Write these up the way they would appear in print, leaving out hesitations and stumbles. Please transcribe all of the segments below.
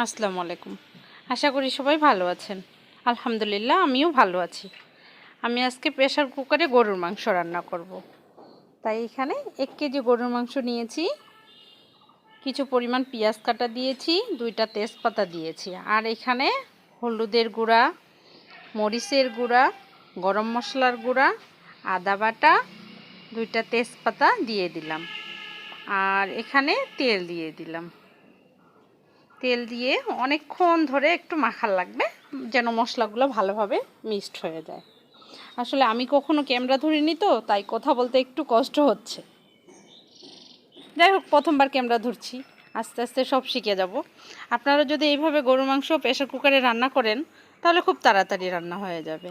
আসসালামু আলাইকুম। আশা করি সবাই ভালো আছেন। আলহামদুলিল্লাহ আমিও ভালো আছি। আমি আজকে প্রেসার কুকারে গরুর মাংস রান্না করব। তাই এখানে 1 কেজি গরুর মাংস নিয়েছি, কিছু পরিমাণ পেঁয়াজ কাটা দিয়েছি, 2টা তেজপাতা দিয়েছি, আর এখানে হলুদের গুঁড়া, মরিচের গুঁড়া, গরম মশলার গুঁড়া, আদা বাটা, 2টা তেজপাতা দিয়ে দিলাম, আর এখানে তেল দিয়ে দিলাম। তেল দিয়ে অনেকক্ষণ ধরে একটু মাখার লাগবে, যেন মশলাগুলো ভালোভাবে মিক্সড হয়ে যায়। আসলে আমি কখনো ক্যামেরা ধরিনি তো, তাই কথা বলতে একটু কষ্ট হচ্ছে। যাই হোক, প্রথমবার ক্যামেরা ধরছি, আস্তে আস্তে সব শিখে যাব। আপনারা যদি এইভাবে গরু মাংস প্রেসার কুকারে রান্না করেন তাহলে খুব তাড়াতাড়ি রান্না হয়ে যাবে।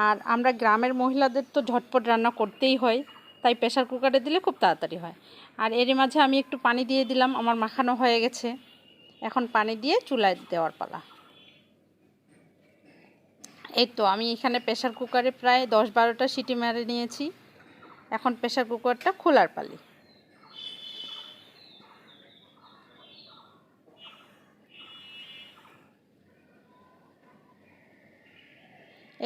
আর আমরা গ্রামের মহিলাদের তো ঝটপট রান্না করতেই হয়, তাই প্রেসার কুকারে দিলে খুব তাড়াতাড়ি হয়। আর এরই মাঝে আমি একটু পানি দিয়ে দিলাম, আমার মাখানো হয়ে গেছে। এখন পানি দিয়ে চুলায় দেওয়ার পালা। এই তো আমি এখানে প্রেসার কুকারে প্রায় 10-12টা সিটি মেরে নিয়েছি। এখন প্রেসার কুকারটা খোলার পালি।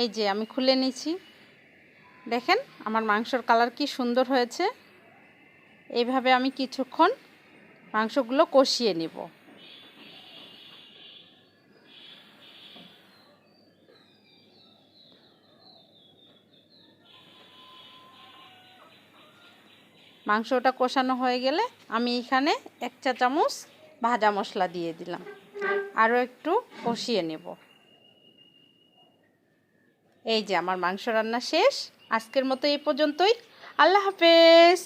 এই যে আমি খুলে নিয়েছি, দেখেন আমার মাংসর কালার কি সুন্দর হয়েছে। এইভাবে আমি কিছুক্ষণ মাংসগুলো কষিয়ে নিব। মাংসটা কষানো হয়ে গেলে আমি এখানে 1 চা চামচ ভাজা মশলা দিয়ে দিলাম, আরও একটু কষিয়ে নেব। এই যে আমার মাংস রান্না শেষ। আজকের মতো এই পর্যন্তই। আল্লাহ হাফেজ।